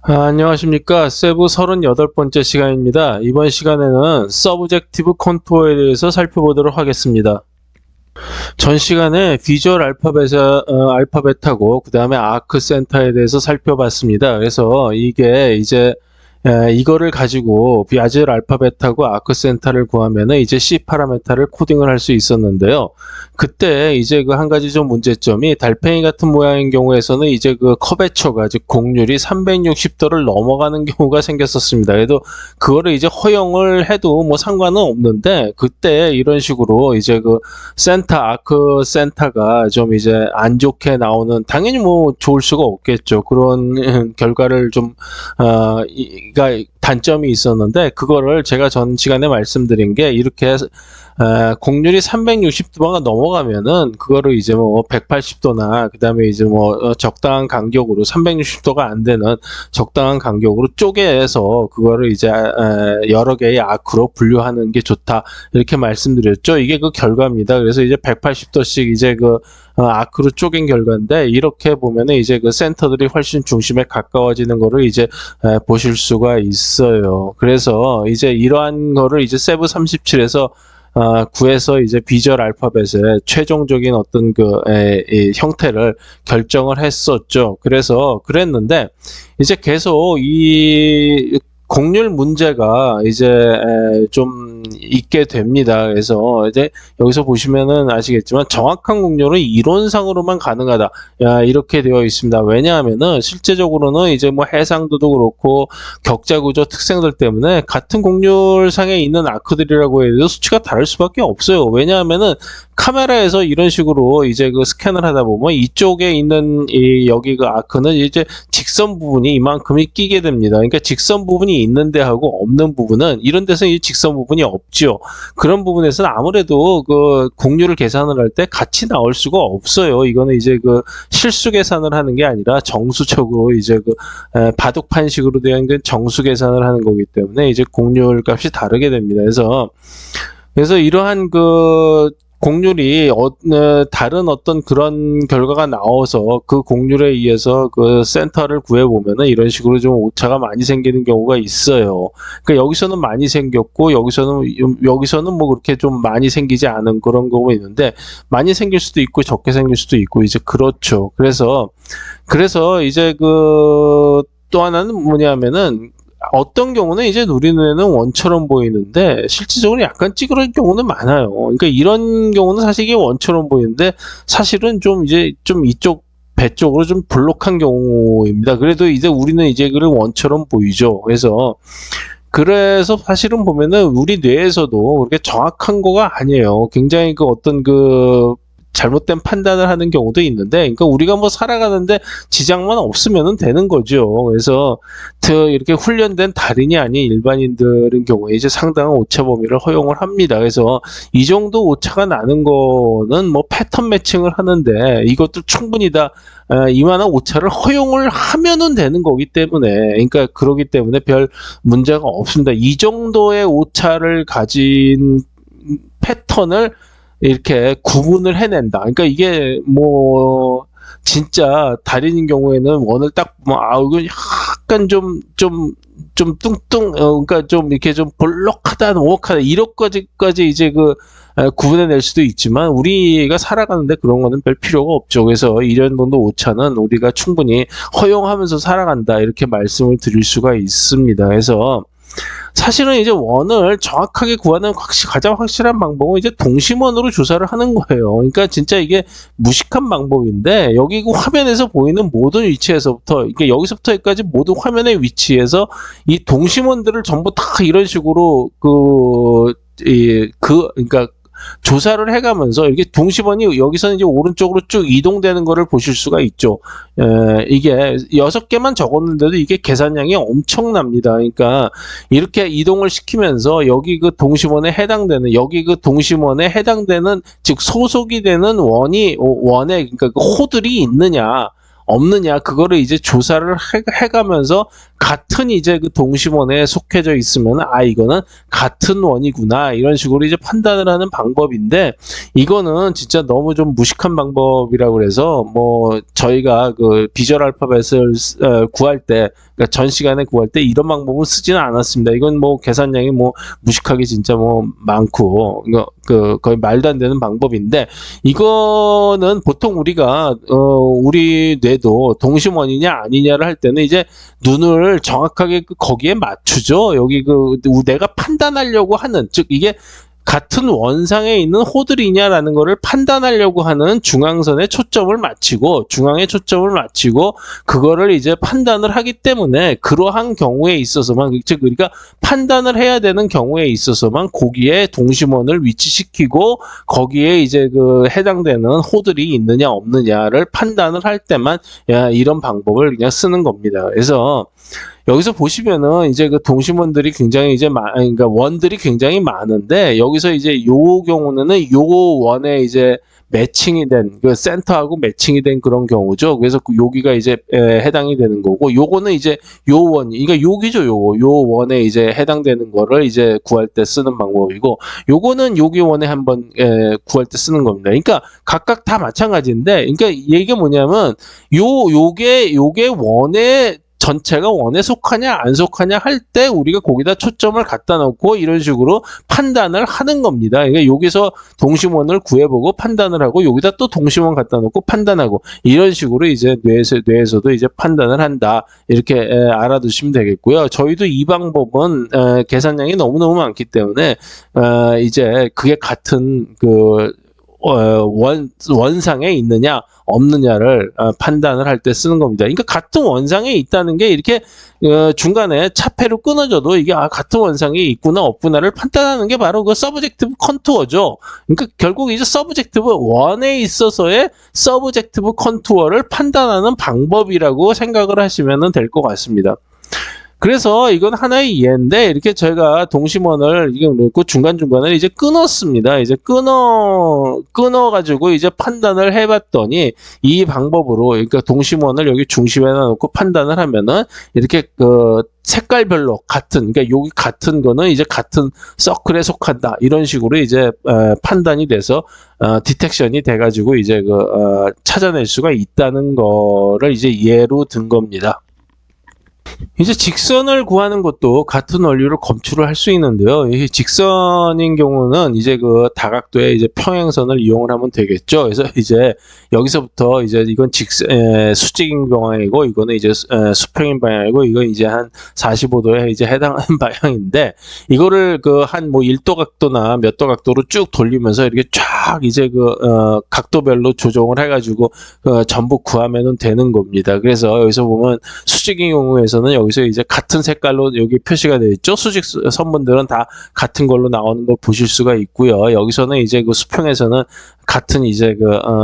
안녕하십니까. 세부 38번째 시간입니다. 이번 시간에는 서브젝티브 컨토어에 대해서 살펴보도록 하겠습니다. 전 시간에 비주얼 알파벳하고 그 다음에 아크 센터에 대해서 살펴봤습니다. 그래서 이게 이제 이거를 가지고 비주얼 알파벳하고 아크 센터를 구하면은 이제 C 파라메타를 코딩을 할 수 있었는데요. 그때 이제 그 한 가지 좀 문제점이 달팽이 같은 모양인 경우에서는 이제 그 커베처가 즉 곡률이 360도를 넘어가는 경우가 생겼었습니다. 그래도 그거를 이제 허용을 해도 뭐 상관은 없는데 그때 이런 식으로 이제 그 센터 아크 센터가 좀 이제 안 좋게 나오는, 당연히 뭐 좋을 수가 없겠죠. 그런 결과를 좀 단점이 있었는데, 그거를 제가 전 시간에 말씀드린 게 이렇게 곡률이 360도가 넘어가면은 그거를 이제 뭐 180도나 그 다음에 이제 뭐 적당한 간격으로 360도가 안 되는 적당한 간격으로 쪼개서 그거를 이제 여러 개의 아크로 분류하는 게 좋다, 이렇게 말씀드렸죠. 이게 그 결과입니다. 그래서 이제 180도씩 이제 그 아크로 쪼갠 결과인데, 이렇게 보면은 이제 그 센터들이 훨씬 중심에 가까워지는 거를 이제 보실 수가 있어요. 그래서 이제 이러한 거를 이제 세브 37에서 구해서 이제 비주얼 알파벳의 최종적인 어떤 이 형태를 결정을 했었죠. 그래서 그랬는데 이제 계속 이 곡률 문제가 이제 좀 있게 됩니다. 그래서 이제 여기서 보시면은 아시겠지만 정확한 곡률은 이론상으로만 가능하다, 이렇게 되어 있습니다. 왜냐하면은 실제적으로는 이제 뭐 해상도도 그렇고 격자 구조 특성들 때문에 같은 곡률상에 있는 아크들이라고 해도 수치가 다를 수밖에 없어요. 왜냐하면은 카메라에서 이런 식으로 이제 그 스캔을 하다 보면 이쪽에 있는 여기 그 아크는 이제 직선 부분이 이만큼이 끼게 됩니다. 그러니까 직선 부분이 있는데 하고 없는 부분은, 이런 데서 이 직선 부분이 없죠. 그런 부분에서는 아무래도 그 곡률을 계산을 할 때 같이 나올 수가 없어요. 이거는 이제 그 실수 계산을 하는 게 아니라 정수적으로 이제 그 바둑판식으로 되어 있는 정수 계산을 하는 거기 때문에 이제 곡률 값이 다르게 됩니다. 그래서 이러한 그 곡률이 다른 어떤 그런 결과가 나와서 그 곡률에 의해서 그 센터를 구해보면은 이런 식으로 좀 오차가 많이 생기는 경우가 있어요. 그러니까 여기서는 많이 생겼고 여기서는 뭐 그렇게 좀 많이 생기지 않은 그런 경우가 있는데, 많이 생길 수도 있고 적게 생길 수도 있고 이제 그렇죠. 그래서 이제 그 또 하나는 뭐냐면은, 어떤 경우는 이제 우리 눈에는 원처럼 보이는데 실질적으로 약간 찌그러진 경우는 많아요. 그러니까 이런 경우는 사실 이게 원처럼 보이는데 사실은 좀 이제 좀 이쪽 배 쪽으로 좀 볼록한 경우입니다. 그래도 이제 우리는 이제 그를 원처럼 보이죠. 그래서 사실은 보면은 우리 뇌에서도 그렇게 정확한 거가 아니에요. 굉장히 그 어떤 그 잘못된 판단을 하는 경우도 있는데, 그러니까 우리가 뭐 살아가는데 지장만 없으면 되는 거죠. 그래서 이렇게 훈련된 달인이 아닌 일반인들인 경우에 이제 상당한 오차 범위를 허용을 합니다. 그래서 이 정도 오차가 나는 거는 뭐 패턴 매칭을 하는데 이것도 충분히 다 이만한 오차를 허용을 하면은 되는 거기 때문에, 그러니까 그러기 때문에 별 문제가 없습니다. 이 정도의 오차를 가진 패턴을 이렇게 구분을 해낸다. 그러니까 이게 뭐 진짜 달인인 경우에는 원을 딱 뭐 이거 약간 좀 뚱뚱, 그러니까 좀 이렇게 좀 볼록하다, 오목하다 이렇게까지 이제 그 구분해낼 수도 있지만 우리가 살아가는데 그런 거는 별 필요가 없죠. 그래서 이런 정도 오차는 우리가 충분히 허용하면서 살아간다, 이렇게 말씀을 드릴 수가 있습니다. 그래서 사실은 이제 원을 정확하게 구하는 가장 확실한 방법은 이제 동심원으로 조사를 하는 거예요. 그러니까 진짜 이게 무식한 방법인데, 여기 그 화면에서 보이는 모든 위치에서부터, 이게 여기서부터 여기까지 모든 화면의 위치에서 이 동심원들을 전부 다 이런 식으로 그러니까 조사를 해가면서 이렇게 동심원이 여기서는 이제 오른쪽으로 쭉 이동되는 거를 보실 수가 있죠. 이게 6개만 적었는데도 이게 계산량이 엄청납니다. 그러니까 이렇게 이동을 시키면서 여기 그 동심원에 해당되는, 즉 소속이 되는 원에 그러니까 그 호들이 있느냐 없느냐, 그거를 이제 조사를 해가면서 같은 이제 그 동심원에 속해져 있으면 이거는 같은 원이구나, 이런 식으로 이제 판단을 하는 방법인데, 이거는 진짜 너무 좀 무식한 방법이라고 그래서 뭐 저희가 그 비주얼 알파벳을 구할 때 그러니까 전 시간에 구할 때 이런 방법을 쓰지는 않았습니다. 이건 뭐 계산량이 뭐 무식하게 진짜 뭐 많고 이거 거의 말도 안 되는 방법인데, 이거는 보통 우리가 우리 뇌도 동심원이냐 아니냐를 할 때는 이제 눈을 정확하게 거기에 맞추죠. 여기 내가 판단하려고 하는, 즉 이게 같은 원상에 있는 호들이냐라는 것을 판단하려고 하는 중앙선에 초점을 맞추고, 중앙에 초점을 맞추고 그거를 이제 판단을 하기 때문에, 그러한 경우에 있어서만, 즉 우리가 판단을 해야 되는 경우에 있어서만 거기에 동심원을 위치시키고 거기에 이제 해당되는 호들이 있느냐 없느냐를 판단을 할 때만 이런 방법을 그냥 쓰는 겁니다. 그래서 여기서 보시면은 이제 동심원들이 굉장히 이제 그러니까 원들이 굉장히 많은데, 여기서 이제 요 경우는 요 원에 이제 매칭이 된, 센터하고 매칭이 된 그런 경우죠. 그래서 여기가 이제 해당이 되는 거고, 요거는 이제 요 원, 그러니까 여기죠. 요 원에 이제 해당되는 거를 이제 구할 때 쓰는 방법이고, 요거는 여기 원에 한번 구할 때 쓰는 겁니다. 그러니까 각각 다 마찬가지인데, 그러니까 이게 뭐냐면 요게 원에 전체가 원에 속하냐 안 속하냐 할 때 우리가 거기다 초점을 갖다 놓고 이런 식으로 판단을 하는 겁니다. 그러니까 여기서 동심원을 구해보고 판단을 하고, 여기다 또 동심원 갖다 놓고 판단하고, 이런 식으로 이제 뇌에서도 이제 판단을 한다, 이렇게 알아두시면 되겠고요. 저희도 이 방법은 계산량이 너무너무 많기 때문에 이제 그게 같은 원상에 있느냐 없느냐를 판단을 할 때 쓰는 겁니다. 그러니까 같은 원상에 있다는 게 이렇게 중간에 차폐로 끊어져도 이게 같은 원상에 있구나 없구나를 판단하는 게 바로 그 서브젝티브 컨투어죠. 그러니까 결국 이제 서브젝티브 원에 있어서의 서브젝티브 컨투어를 판단하는 방법이라고 생각을 하시면 될 것 같습니다. 그래서 이건 하나의 이해인데, 이렇게 저희가 동심원을 이게 놓고 중간중간에 이제 끊었습니다. 이제 끊어가지고 이제 판단을 해봤더니, 이 방법으로, 그러니까 동심원을 여기 중심에다 놓고 판단을 하면은, 이렇게 색깔별로 같은, 그러니까 여기 같은 거는 이제 같은 서클에 속한다, 이런 식으로 이제 판단이 돼서 디텍션이 돼가지고 이제 찾아낼 수가 있다는 거를 이제 예로 든 겁니다. 이제 직선을 구하는 것도 같은 원리로 검출을 할 수 있는데요. 이 직선인 경우는 이제 다각도의 이제 평행선을 이용을 하면 되겠죠. 그래서 이제 여기서부터 이제 이건 수직인 방향이고, 이거는 이제 수평인 방향이고, 이건 이제 한 45도에 이제 해당하는 방향인데, 이거를 한 뭐 1도 각도나 몇 도 각도로 쭉 돌리면서 이렇게 쫙 이제 각도별로 조정을 해가지고 전부 구하면 되는 겁니다. 그래서 여기서 보면 수직인 경우에서는 여기서 이제 같은 색깔로 여기 표시가 되어 있죠. 수직 선분들은 다 같은 걸로 나오는 걸 보실 수가 있고요. 여기서는 이제 수평에서는 같은 이제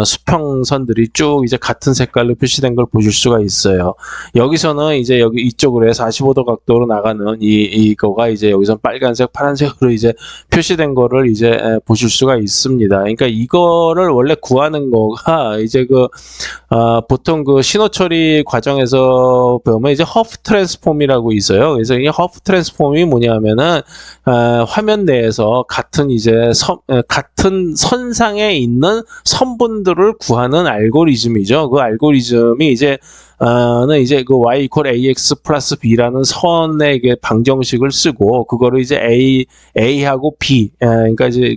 수평선들이 쭉 이제 같은 색깔로 표시된 걸 보실 수가 있어요. 여기서는 이제 여기 이쪽으로 해서 45도 각도로 나가는 이거가 이제 여기서 빨간색, 파란색으로 이제 표시된 거를 이제 보실 수가 있습니다. 그러니까 이거를 원래 구하는 거가 이제 보통 신호 처리 과정에서 보면 이제 허프 트랜스폼이라고 있어요. 그래서 이 허프 트랜스폼이 뭐냐면은 화면 내에서 같은 이제 같은 선상에 있는 선분들을 구하는 알고리즘이죠. 그 알고리즘이 이제 이제 y equal ax 플러스 b라는 선의 방정식을 쓰고, 그거를 이제 a하고 b, 그러니까 이제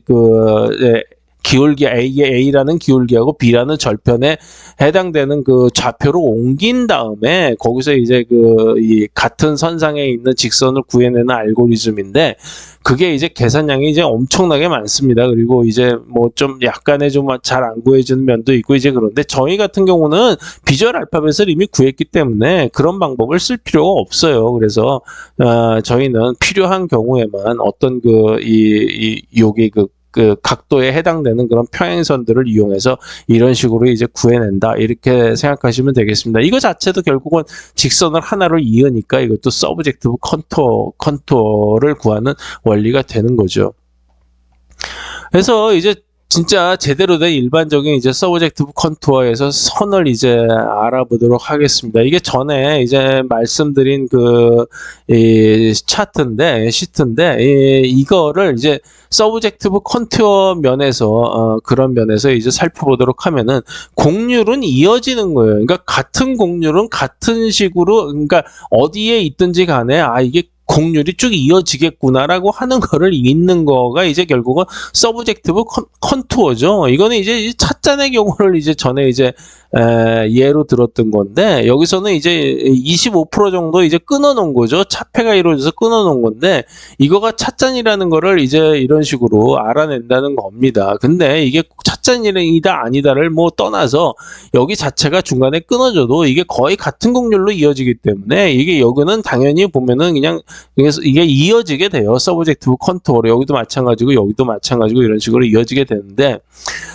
기울기 A라는 기울기하고 B라는 절편에 해당되는 좌표로 옮긴 다음에 거기서 이제 이 같은 선상에 있는 직선을 구해내는 알고리즘인데, 그게 이제 계산량이 이제 엄청나게 많습니다. 그리고 이제 뭐 좀 약간의 좀 잘 안 구해지는 면도 있고, 이제 그런데 저희 같은 경우는 비주얼 알파벳을 이미 구했기 때문에 그런 방법을 쓸 필요가 없어요. 그래서 저희는 필요한 경우에만 어떤 여기 각도에 해당되는 그런 평행선들을 이용해서 이런 식으로 이제 구해낸다, 이렇게 생각하시면 되겠습니다. 이거 자체도 결국은 직선을 하나로 이으니까 이것도 서브젝티브 컨투어를 구하는 원리가 되는 거죠. 그래서 이제 진짜 제대로 된 일반적인 이제 서브젝티브 컨투어에서 선을 이제 알아보도록 하겠습니다. 이게 전에 이제 말씀드린 이 차트인데, 시트인데, 이거를 이제 서브젝티브 컨투어 면에서, 그런 면에서 이제 살펴보도록 하면은, 곡률은 이어지는 거예요. 그러니까 같은 곡률은 같은 식으로, 그러니까 어디에 있든지 간에, 이게 곡률이 쭉 이어지겠구나라고 하는 거를 읽는 거가 이제 결국은 서브젝티브 컨투어죠. 이거는 이제 찻잔의 경우를 이제 전에 이제 예로 들었던 건데, 여기서는 이제 25% 정도 이제 끊어놓은 거죠. 차폐가 이루어져서 끊어놓은 건데, 이거가 찻잔이라는 거를 이제 이런 식으로 알아낸다는 겁니다. 근데 이게 찻잔이다 아니다를 뭐 떠나서 여기 자체가 중간에 끊어져도 이게 거의 같은 곡률로 이어지기 때문에 이게 여기는 당연히 보면은 그냥 이게 이어지게 돼요. 서브젝티브 컨투어로 여기도 마찬가지고 여기도 마찬가지고 이런 식으로 이어지게 되는데,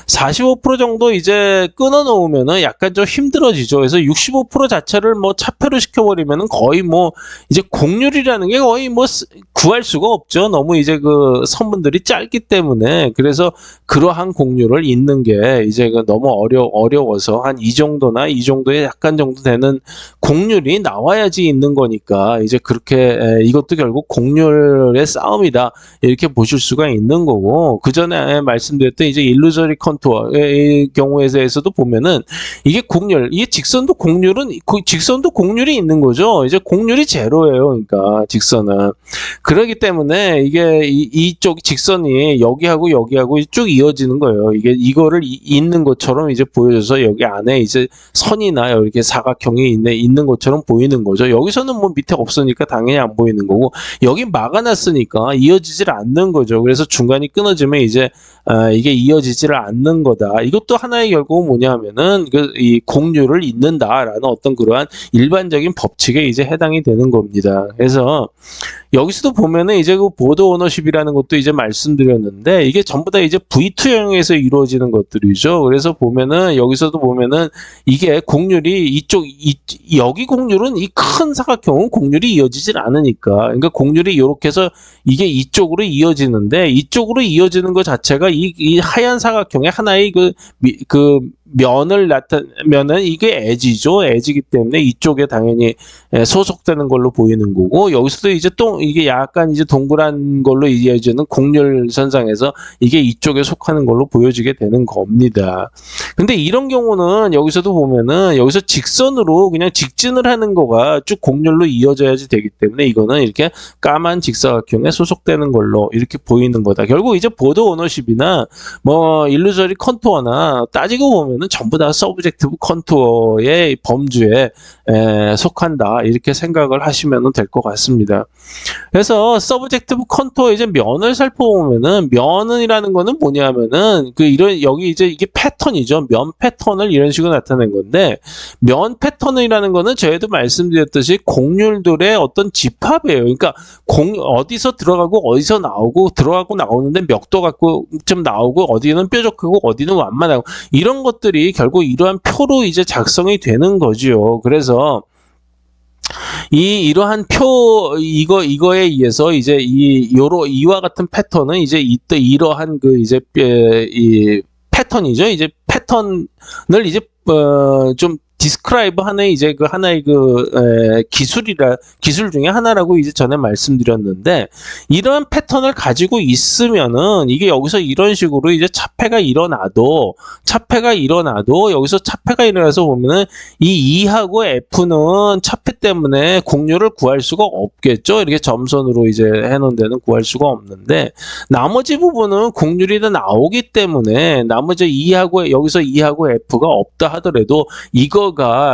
45% 정도 이제 끊어 놓으면은 약간 좀 힘들어지죠. 그래서 65% 자체를 뭐 차폐로 시켜버리면은 거의 뭐 이제 곡률이라는 게 거의 뭐 구할 수가 없죠. 너무 이제 그 선분들이 짧기 때문에. 그래서 그러한 곡률을 잇는 게 이제 너무 어려워서 한 이 정도나 이 정도의 약간 정도 되는 곡률이 나와야지 있는 거니까, 이제 그렇게 이것도 결국 곡률의 싸움이다 이렇게 보실 수가 있는 거고, 그 전에 말씀드렸던 이제 일루저리 컨투어의 경우에서도 보면은 이게 곡률, 이게 직선도 곡률이 있는 거죠. 이제 곡률이 제로예요. 그러니까 직선은. 그렇기 때문에 이게 이쪽 직선이 여기하고 쭉 이어지는 거예요. 이게 이거를 잇는 것처럼 이제 보여져서 여기 안에 이제 선이나 이렇게 사각형이 있는 것처럼 보이는 거죠. 여기서는 뭐 밑에 없으니까 당연히 안 보이는 거고, 여기 막아놨으니까 이어지질 않는 거죠. 그래서 중간이 끊어지면 이제 이게 이어지지를 않는 거다. 이것도 하나의 결국은 뭐냐면은 이 곡률을 잇는다라는 어떤 그러한 일반적인 법칙에 이제 해당이 되는 겁니다. 그래서 여기서도 보면은 이제 그 보드 오너십이라는 것도 이제 말씀드렸는데, 이게 전부 다 이제 V2형에서 이루어지는 것들이죠. 그래서 보면은 여기서도 보면은 이게 곡률이 여기 곡률은 이 큰 사각형은 곡률이 이어지질 않으니까, 그러니까 곡률이 이렇게 해서 이게 이쪽으로 이어지는데, 이쪽으로 이어지는 것 자체가 이 하얀 사각형의 하나의 면을 나타내면은 이게 엣지죠. 엣지이기 때문에 이쪽에 당연히 소속되는 걸로 보이는 거고, 여기서도 이제 또 이게 약간 이제 동그란 걸로 이어지는 곡률선상에서 이게 이쪽에 속하는 걸로 보여지게 되는 겁니다. 근데 이런 경우는 여기서도 보면은 여기서 직선으로 그냥 직진을 하는 거가 쭉 곡률로 이어져야지 되기 때문에, 이거는 이렇게 까만 직사각형에 소속되는 걸로 이렇게 보이는 거다. 결국 이제 보드 오너십이나 뭐 일루저리 컨투어나 따지고 보면은 전부 다 서브젝티브 컨투어의 범주에 속한다 이렇게 생각을 하시면 될 것 같습니다. 그래서 서브젝티브 컨투어 이제 면을 살펴보면은, 면이라는 거는 뭐냐면은 여기 이제 이게 패턴이죠. 면 패턴을 이런 식으로 나타낸 건데, 면 패턴이라는 거는 저희도 말씀드렸듯이 곡률들의 어떤 집합이에요. 그러니까 어디서 들어가고 어디서 나오고, 들어가고 나오는데 멱도 갖고 좀 나오고, 어디는 뾰족하고 어디는 완만하고, 이런 것들이 결국 이러한 표로 이제 작성이 되는 거죠. 그래서 이러한 이거에 의해서 이제 이와 같은 패턴은 이제 이러한 이 패턴이죠. 이제 패턴을 이제 좀 디스크라이브 하는 이제 하나의 기술 중에 하나라고 이제 전에 말씀드렸는데, 이러한 패턴을 가지고 있으면은 이게 여기서 이런 식으로 이제 차폐가 일어나도 여기서 차폐가 일어나서 보면은 이 E하고 F는 차폐 때문에 곡률을 구할 수가 없겠죠. 이렇게 점선으로 이제 해놓은 데는 구할 수가 없는데, 나머지 부분은 곡률이 다 나오기 때문에 나머지 여기서 E하고 F가 없다 하더라도 이거가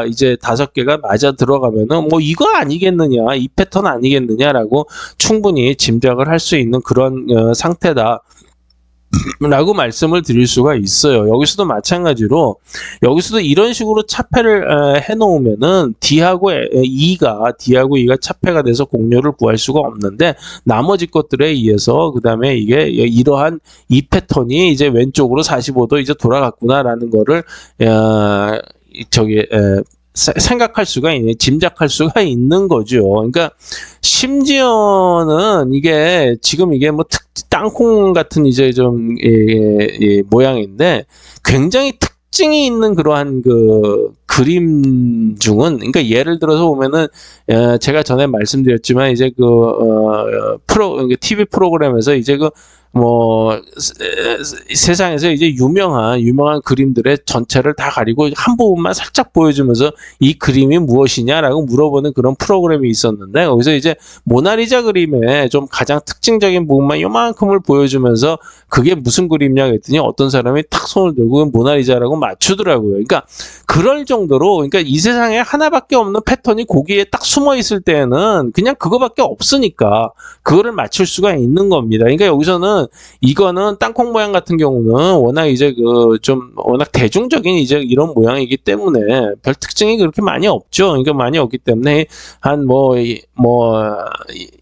이제 5개가 맞아 들어가면은 뭐 이거 아니겠느냐, 이 패턴 아니겠느냐라고 충분히 짐작을 할 수 있는 그런 상태다 라고 말씀을 드릴 수가 있어요. 여기서도 마찬가지로, 여기서도 이런 식으로 차폐를 해놓으면은 D하고 E가 차폐가 돼서 곡률을 구할 수가 없는데, 나머지 것들에 의해서 그 다음에 이게 이러한 이 패턴이 이제 왼쪽으로 45도 이제 돌아갔구나라는 거를 생각할 수가 있는, 짐작할 수가 있는 거죠. 그러니까 심지어는 이게 지금 이게 뭐 땅콩 같은 이제 좀 모양인데 굉장히 특징이 있는 그러한 그 그림 중은, 그러니까 예를 들어서 보면은 제가 전에 말씀드렸지만 이제 TV 프로그램에서 이제 뭐 세상에서 이제 유명한 그림들의 전체를 다 가리고 한 부분만 살짝 보여주면서 이 그림이 무엇이냐라고 물어보는 그런 프로그램이 있었는데, 거기서 이제 모나리자 그림의 좀 가장 특징적인 부분만 요만큼을 보여주면서 그게 무슨 그림이냐 했더니 어떤 사람이 탁 손을 들고 모나리자라고 맞추더라고요. 그러니까 그럴 정도로, 그러니까 이 세상에 하나밖에 없는 패턴이 거기에 딱 숨어 있을 때는 그냥 그거밖에 없으니까 그거를 맞출 수가 있는 겁니다. 그러니까 여기서는 이거는 땅콩 모양 같은 경우는 워낙 이제 워낙 대중적인 이제 이런 모양이기 때문에 별 특징이 그렇게 많이 없죠. 그러니까 많이 없기 때문에 한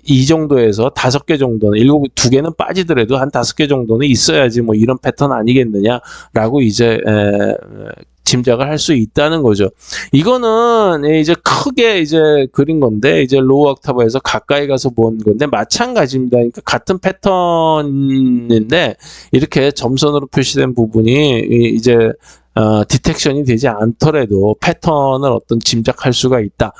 이 정도에서 5개 정도는, 2개는 빠지더라도 한 5개 정도는 있어야지 뭐 이런 패턴 아니겠느냐라고 이제 짐작을 할 수 있다는 거죠. 이거는 이제 크게 이제 그린 건데, 이제 로우 옥타브에서 가까이 가서 본 건데 마찬가지입니다. 그러니까 같은 패턴인데 이렇게 점선으로 표시된 부분이 이제 디텍션이 되지 않더라도 패턴을 어떤 짐작할 수가 있다.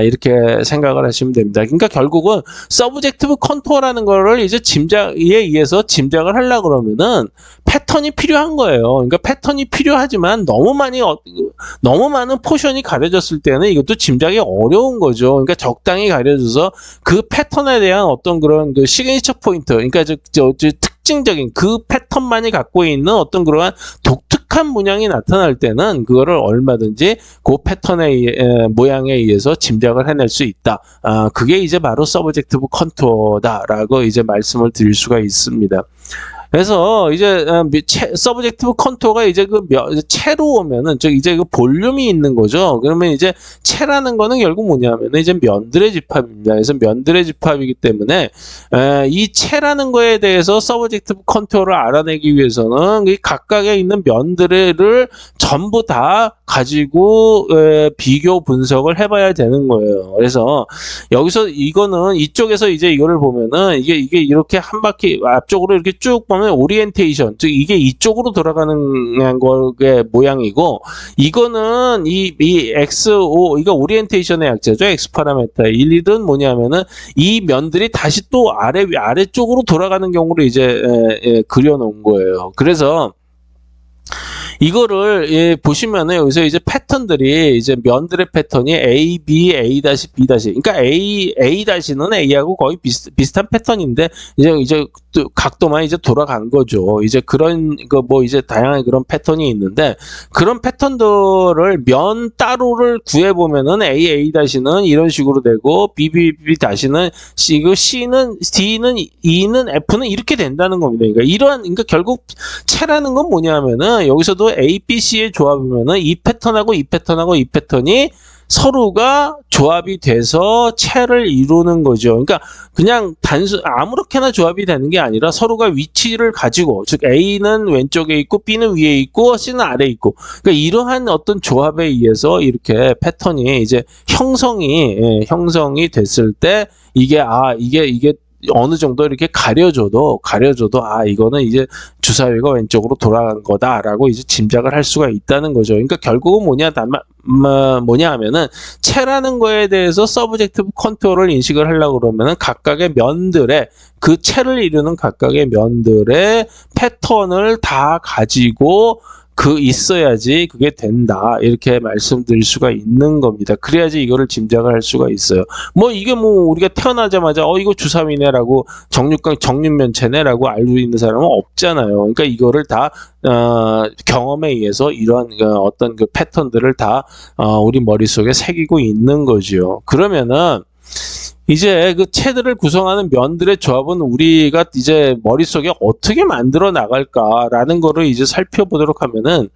이렇게 생각을 하시면 됩니다. 그러니까 결국은 서브젝티브 컨투어라는 거를 이제 짐작에 의해서 짐작을 하려고 그러면은 패턴이 필요한 거예요. 그러니까 패턴이 필요하지만 너무 많은 포션이 가려졌을 때는 이것도 짐작이 어려운 거죠. 그러니까 적당히 가려져서 그 패턴에 대한 어떤 그런 그 시그니처 포인트, 그러니까 특징적인 그 패턴만이 갖고 있는 어떤 그러한 독특한 문양이 나타날 때는 그거를 얼마든지 그 패턴의 모양에 의해서 짐작을 해낼 수 있다. 그게 이제 바로 서브젝티브 컨투어다라고 이제 말씀을 드릴 수가 있습니다. 그래서 이제 서브젝티브 컨투어가 이제 채로 오면은 이제 볼륨이 있는 거죠. 그러면 이제 채라는 거는 결국 뭐냐면 이제 면들의 집합입니다. 그래서 면들의 집합이기 때문에 이 채라는 거에 대해서 서브젝티브 컨투어를 알아내기 위해서는 이 각각에 있는 면들을 전부 다 가지고 비교 분석을 해봐야 되는 거예요. 그래서 여기서 이거는 이쪽에서 이제 이거를 보면은 이게 이렇게 한 바퀴 앞쪽으로 이렇게 쭉 보면 오리엔테이션, 즉 이게 이쪽으로 돌아가는 거의 모양이고, 이거는 이 XO, 이거 오리엔테이션의 약자죠. X 파라메타. 일은 뭐냐면은 이 면들이 다시 또 아래쪽으로 돌아가는 경우를 이제 그려놓은 거예요. 그래서 이거를 보시면은 여기서 이제 패턴들이 이제 면들의 패턴이 A, B, A-, B-, 그러니까 A-는 A하고 거의 비슷한 패턴인데 이제 각도만 이제 돌아간 거죠. 이제 그런 이제 다양한 그런 패턴이 있는데, 그런 패턴들을 면 따로를 구해 보면은 A-는 이런 식으로 되고 B-는 C고 C는 D는 E는 F는 이렇게 된다는 겁니다. 그러니까 결국 채라는 건 뭐냐면은 여기서도 A, B, C의 조합이면은 이 패턴하고 이 패턴하고 이 패턴이 서로가 조합이 돼서 채를 이루는 거죠. 그러니까 그냥 아무렇게나 조합이 되는 게 아니라 서로가 위치를 가지고, 즉 A는 왼쪽에 있고 B는 위에 있고 C는 아래에 있고, 그러니까 이러한 어떤 조합에 의해서 이렇게 패턴이 이제 형성이 됐을 때 이게 어느 정도 이렇게 가려줘도 이거는 이제 주사위가 왼쪽으로 돌아간 거다라고 이제 짐작을 할 수가 있다는 거죠. 그러니까 결국은 뭐냐 하면은 채라는 거에 대해서 서브젝티브 컨투어를 인식을 하려고 그러면은 각각의 면들의 그 채를 이루는 각각의 면들의 패턴을 다 가지고 있어야지 그게 된다, 이렇게 말씀드릴 수가 있는 겁니다. 그래야지 이거를 짐작을 할 수가 있어요. 이게 우리가 태어나자마자 이거 주사위네라고 정육면체네라고 알고 있는 사람은 없잖아요. 그러니까 이거를 다 경험에 의해서 이러한 어떤 그 패턴들을 다 우리 머릿속에 새기고 있는 거죠. 그러면은 이제 그 체들을 구성하는 면들의 조합은 우리가 이제 머릿속에 어떻게 만들어 나갈까라는 거를 이제 살펴보도록 하면은,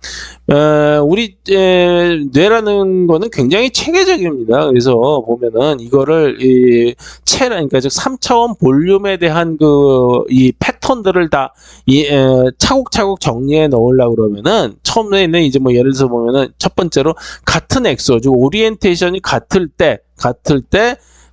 우리 뇌라는 거는 굉장히 체계적입니다. 그래서 보면은 이거를 이 그러니까 즉 3차원 볼륨에 대한 이 패턴들을 다 차곡차곡 정리해 넣으려고 그러면은 처음에는 이제 뭐 예를 들어서 보면은 첫 번째로 같은 엑소, 즉 오리엔테이션이 같을 때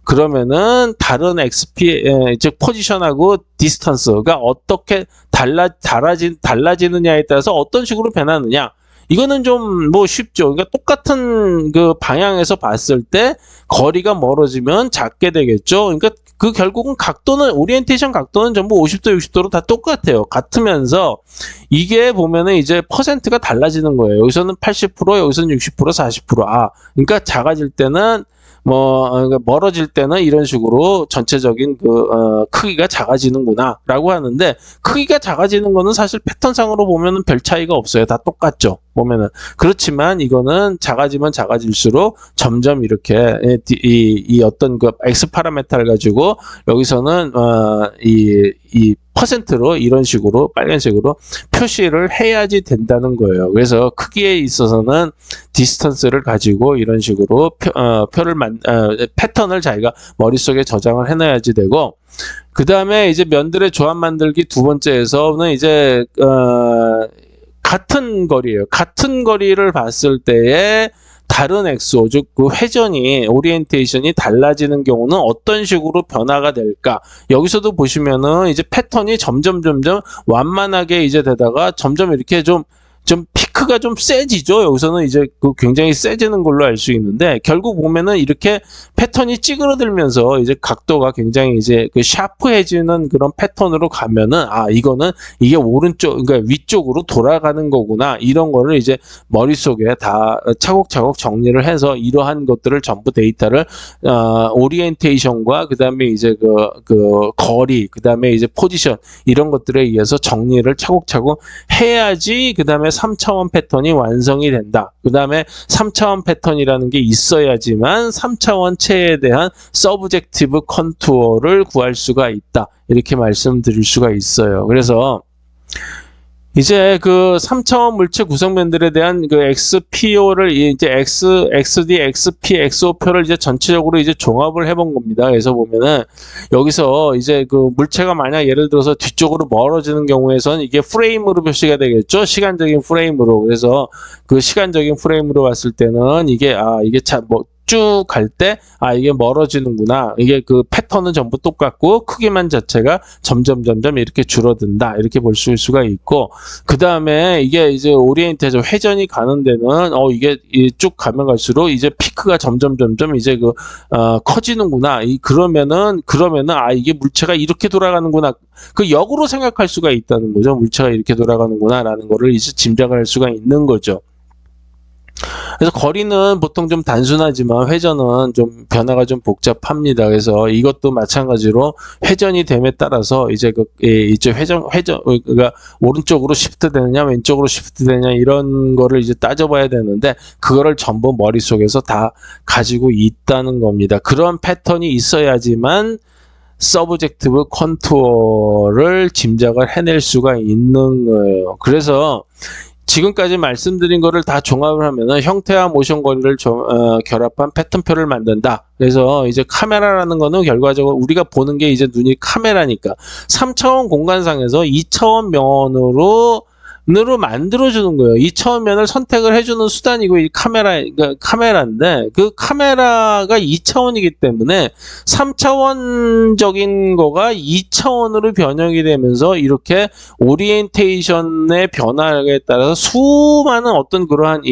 그러면은 다른 XP, 즉 포지션하고 디스턴스가 어떻게 달라지느냐에 따라서 어떤 식으로 변하느냐. 이거는 좀 뭐 쉽죠. 그러니까 똑같은 그 방향에서 봤을 때 거리가 멀어지면 작게 되겠죠. 그러니까 그 결국은 각도는 오리엔테이션 각도는 전부 50도, 60도로 다 똑같아요. 같으면서 이게 보면은 이제 퍼센트가 달라지는 거예요. 여기서는 80%, 여기서는 60%, 40%. 그러니까 작아질 때는 그러니까 멀어질 때는 이런 식으로 전체적인 크기가 작아지는구나라고 하는데, 크기가 작아지는 거는 사실 패턴상으로 보면은 별 차이가 없어요. 다 똑같죠. 보면은. 그렇지만 이거는 작아지면 작아질수록 점점 이렇게 이 어떤 그 X 파라메타를 가지고 여기서는 이 퍼센트로 이런 식으로 빨간색으로 표시를 해야지 된다는 거예요. 그래서 크기에 있어서는 디스턴스를 가지고 이런 식으로 패턴을 자기가 머릿속에 저장을 해놔야지 되고, 그 다음에 이제 면들의 조합 만들기 두 번째에서는 이제 같은 거리예요. 같은 거리를 봤을 때에 다른 엑소, 즉 그 회전이 오리엔테이션이 달라지는 경우는 어떤 식으로 변화가 될까? 여기서도 보시면은 이제 패턴이 점점 완만하게 이제 되다가 점점 이렇게 좀 피크가 좀 세지죠. 여기서는 이제 그 굉장히 세지는 걸로 알 수 있는데, 결국 보면은 이렇게 패턴이 찌그러들면서 이제 각도가 굉장히 이제 그 샤프해지는 그런 패턴으로 가면은 이거는 이게 오른쪽, 그러니까 위쪽으로 돌아가는 거구나. 이런 거를 이제 머릿속에 다 차곡차곡 정리를 해서 이러한 것들을 전부 데이터를 오리엔테이션과 그다음에 이제 그 거리, 그다음에 이제 포지션 이런 것들에 의해서 정리를 차곡차곡 해야지 그다음에 3차원 패턴이 완성이 된다. 그 다음에 3차원 패턴이라는 게 있어야지만 3차원 체에 대한 서브젝티브 컨투어를 구할 수가 있다. 이렇게 말씀드릴 수가 있어요. 그래서 이제 그 3차원 물체 구성면들에 대한 그 XPO를 이제 XD, XP, XO표를 이제 전체적으로 이제 종합을 해본 겁니다. 그래서 보면은 여기서 이제 그 물체가 만약 예를 들어서 뒤쪽으로 멀어지는 경우에선 이게 프레임으로 표시가 되겠죠. 시간적인 프레임으로. 그래서 그 시간적인 프레임으로 봤을 때는 이게 쭉 갈 때 이게 멀어지는구나. 이게 그 패턴은 전부 똑같고 크기만 자체가 점점 이렇게 줄어든다. 이렇게 볼 수가 있고, 그 다음에 이게 이제 오리엔테이션 회전이 가는 데는 이게 쭉 가면 갈수록 이제 피크가 점점 이제 커지는구나. 그러면은 이게 물체가 이렇게 돌아가는구나. 그 역으로 생각할 수가 있다는 거죠. 물체가 이렇게 돌아가는구나라는 거를 이제 짐작을 할 수가 있는 거죠. 그래서 거리는 보통 좀 단순하지만 회전은 좀 변화가 좀 복잡합니다. 그래서 이것도 마찬가지로 회전이 됨에 따라서 이제 이제 그러니까 오른쪽으로 시프트 되느냐 왼쪽으로 시프트 되느냐 이런 거를 이제 따져봐야 되는데, 그거를 전부 머릿속에서 다 가지고 있다는 겁니다. 그런 패턴이 있어야지만 서브젝티브 컨투어를 짐작을 해낼 수가 있는 거예요. 그래서 지금까지 말씀드린 거를 다 종합을 하면은 형태와 모션 거리를 결합한 패턴표를 만든다. 그래서 이제 카메라라는 거는 결과적으로 우리가 보는 게 이제 눈이 카메라니까 3차원 공간상에서 2차원 면으로 만들어주는 거예요. 2차원 면을 선택을 해주는 수단이고, 이 카메라인데, 그 카메라가 2차원이기 때문에 3차원적인 거가 2차원으로 변형이 되면서 이렇게 오리엔테이션의 변화에 따라서 수많은 어떤 그러한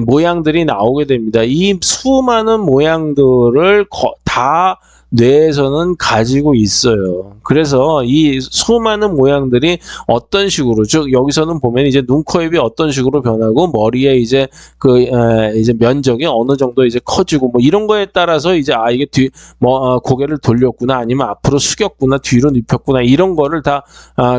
모양들이 나오게 됩니다. 이 수많은 모양들을 다 뇌에서는 가지고 있어요. 그래서 이 수많은 모양들이 어떤 식으로, 즉 여기서는 보면 이제 눈, 코, 입이 어떤 식으로 변하고 머리에 이제 이제 면적이 어느 정도 이제 커지고 뭐 이런 거에 따라서 이제 이게 고개를 돌렸구나, 아니면 앞으로 숙였구나, 뒤로 눕혔구나, 이런 거를 다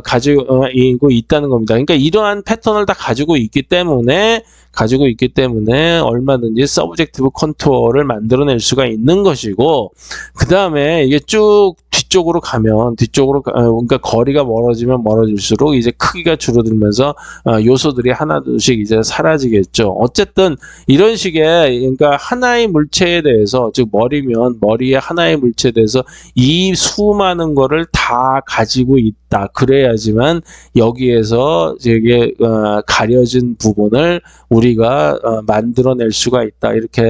가지고 있다는 겁니다. 그러니까 이러한 패턴을 다 가지고 있기 때문에 가지고 있기 때문에 얼마든지 서브젝티브 컨투어를 만들어낼 수가 있는 것이고, 그 다음에 이게 쭉 뒤쪽으로 가면 그러니까 거리가 멀어지면 멀어질수록 이제 크기가 줄어들면서 요소들이 하나둘씩 이제 사라지겠죠. 어쨌든 이런 식의, 그러니까 하나의 물체에 대해서, 즉 머리면 머리의 하나의 물체에 대해서 이 수많은 거를 다 가지고 있다. 그래야지만 여기에서 이게 가려진 부분을 우리가 만들어낼 수가 있다. 이렇게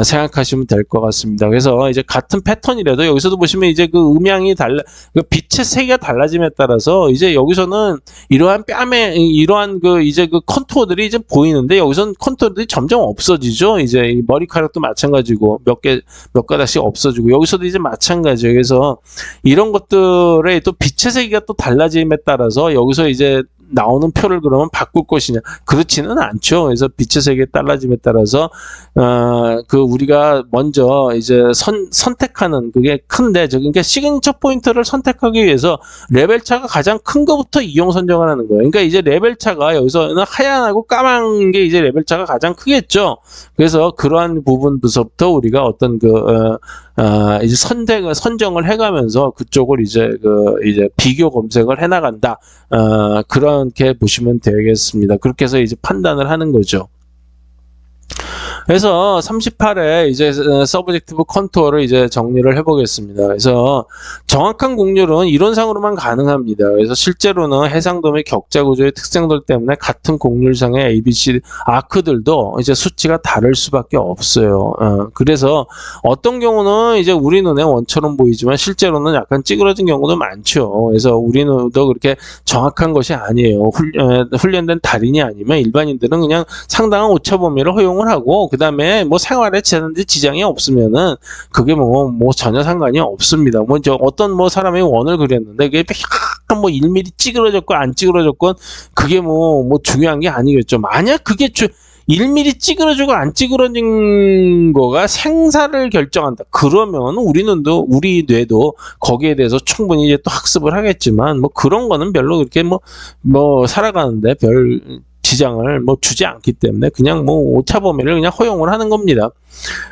생각하시면 될 것 같습니다. 그래서 이제 같은 패턴이라도 여기서도 보시면 이제 그 음향이 그 빛의 세기가 달라짐에 따라서 이제 여기서는 이러한 이러한 이제 그 컨투어들이 이제 보이는데, 여기서는 컨투어들이 점점 없어지죠. 이제 이 머리카락도 마찬가지고 몇 가닥씩 없어지고, 여기서도 이제 마찬가지예요. 그래서 이런 것들의 또 빛의 세기가 또 달라짐에 따라서 여기서 이제 나오는 표를 그러면 바꿀 것이냐? 그렇지는 않죠. 그래서 빛의 세계 달라짐에 따라서 우리가 먼저 이제 선택하는 그게 큰데, 그러니까 시그니처 포인트를 선택하기 위해서 레벨 차가 가장 큰 것부터 이용 선정을 하는 거예요. 그러니까 이제 레벨 차가 여기서는 하얀하고 까만 게 이제 레벨 차가 가장 크겠죠. 그래서 그러한 부분부터 우리가 어떤 이제 선정을 해가면서 그쪽을 이제 비교 검색을 해나간다. 그렇게 보시면 되겠습니다. 그렇게 해서 이제 판단을 하는 거죠. 그래서 38회 이제 서브젝티브 컨투어를 이제 정리를 해보겠습니다. 그래서 정확한 곡률은 이론상으로만 가능합니다. 그래서 실제로는 해상도 및 격자 구조의 특성들 때문에 같은 곡률상의 ABC 아크들도 이제 수치가 다를 수밖에 없어요. 그래서 어떤 경우는 이제 우리 눈에 원처럼 보이지만 실제로는 약간 찌그러진 경우도 많죠. 그래서 우리 눈도 그렇게 정확한 것이 아니에요. 훈련된 달인이 아니면 일반인들은 그냥 상당한 오차 범위를 허용을 하고, 그 다음에 뭐 생활에 지장이 없으면은 그게 뭐 전혀 상관이 없습니다. 어떤 사람이 원을 그렸는데 그게 약간 1mm 찌그러졌고 안 찌그러졌건 그게 뭐 중요한 게 아니겠죠. 만약 그게 1mm 찌그러지고 안 찌그러진 거가 생사를 결정한다. 그러면 우리 뇌도 거기에 대해서 충분히 이제 또 학습을 하겠지만, 그런 거는 별로 그렇게 살아가는데 별 지장을 주지 않기 때문에 그냥 오차 범위를 그냥 허용을 하는 겁니다.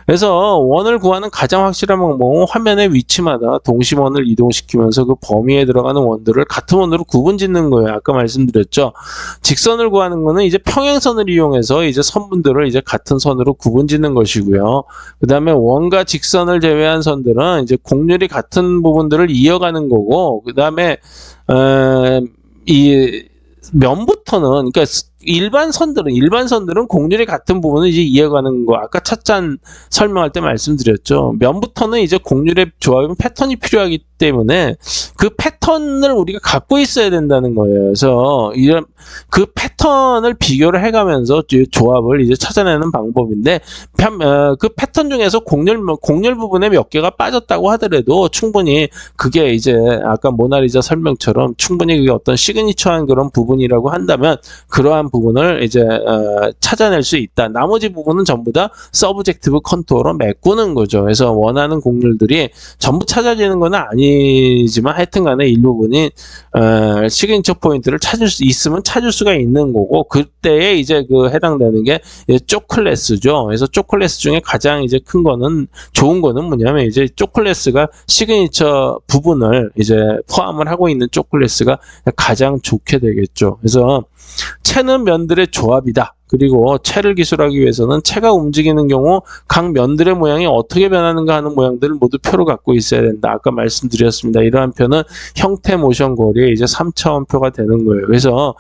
그래서 원을 구하는 가장 확실한 방법은 화면의 위치마다 동심원을 이동시키면서 그 범위에 들어가는 원들을 같은 원으로 구분 짓는 거예요. 아까 말씀드렸죠. 직선을 구하는 거는 이제 평행선을 이용해서 이제 선분들을 이제 같은 선으로 구분 짓는 것이고요. 그 다음에 원과 직선을 제외한 선들은 이제 곡률이 같은 부분들을 이어가는 거고, 그 다음에 이 면부터는, 그러니까 일반 선들은 곡률이 같은 부분을 이제 이어가는 거, 아까 찻잔 설명할 때 말씀드렸죠. 면부터는 이제 곡률의 조합이면 패턴이 필요하기 때문에 그 패턴을 우리가 갖고 있어야 된다는 거예요. 그래서 이런 그 패턴을 비교를 해가면서 조합을 이제 찾아내는 방법인데, 그 패턴 중에서 곡률 부분에 몇 개가 빠졌다고 하더라도 충분히 그게 이제 아까 모나리자 설명처럼 충분히 그게 어떤 시그니처한 그런 부분이라고 한다면 그러한 부분을 이제 찾아낼 수 있다. 나머지 부분은 전부 다 서브젝티브 컨투어로 메꾸는 거죠. 그래서 원하는 곡률들이 전부 찾아지는 건 아니지만 하여튼간에 일부분이 시그니처 포인트를 찾을 수 있으면 찾을 수가 있는 거고, 그때에 이제 해당되는 게 쪼클래스죠. 그래서 쪼클래스 중에 가장 이제 좋은 거는 뭐냐면 이제 쪼클래스가 시그니처 부분을 이제 포함을 하고 있는 쪼클래스가 가장 좋게 되겠죠. 그래서 채는 면들의 조합이다. 그리고 채를 기술하기 위해서는 채가 움직이는 경우 각 면들의 모양이 어떻게 변하는가 하는 모양들을 모두 표로 갖고 있어야 된다. 아까 말씀드렸습니다. 이러한 표는 형태 모션 거리의 이제 3차원표가 되는 거예요. 그래서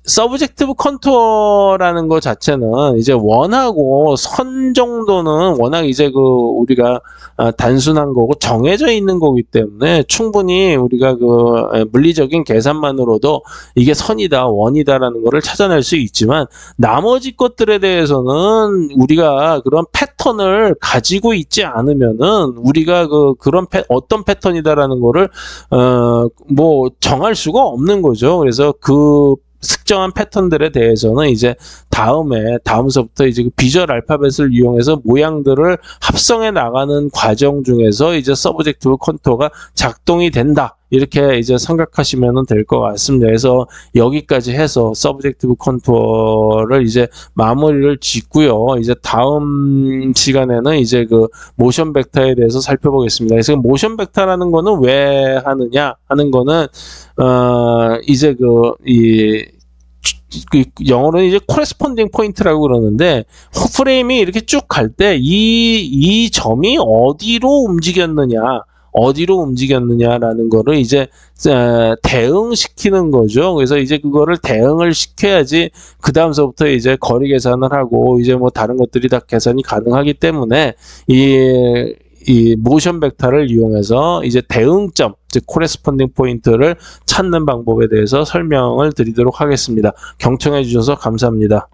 서브젝티브 컨투어라는 것 자체는 이제 원하고 선 정도는 워낙 이제 우리가 단순한 거고 정해져 있는 거기 때문에 충분히 우리가 물리적인 계산만으로도 이게 선이다, 원이다라는 거를 찾아낼 수 있지만, 나머지 것들에 대해서는 우리가 그런 패턴을 가지고 있지 않으면은 우리가 어떤 패턴이다라는 거를 정할 수가 없는 거죠. 그래서 그 특정한 패턴들에 대해서는 이제 다음서부터 이제 비주얼 알파벳을 이용해서 모양들을 합성해 나가는 과정 중에서 이제 서브젝티브 컨투어가 작동이 된다. 이렇게 이제 생각하시면 될 것 같습니다. 그래서 여기까지 해서 서브젝티브 컨투어를 이제 마무리를 짓고요. 이제 다음 시간에는 이제 그 모션 벡터에 대해서 살펴보겠습니다. 그래서 모션 벡터라는 거는 왜 하느냐 하는 거는 이제 영어로는 이제 코레스폰딩 포인트라고 그러는데 프레임이 이렇게 쭉 갈 때 이 점이 어디로 움직였느냐라는 거를 이제 대응시키는 거죠. 그래서 이제 그거를 대응을 시켜야지 그 다음서부터 이제 거리 계산을 하고 이제 뭐 다른 것들이 다 계산이 가능하기 때문에 이 모션 벡터를 이용해서 이제 대응점, 즉 코레스폰딩 포인트를 찾는 방법에 대해서 설명을 드리도록 하겠습니다. 경청해 주셔서 감사합니다.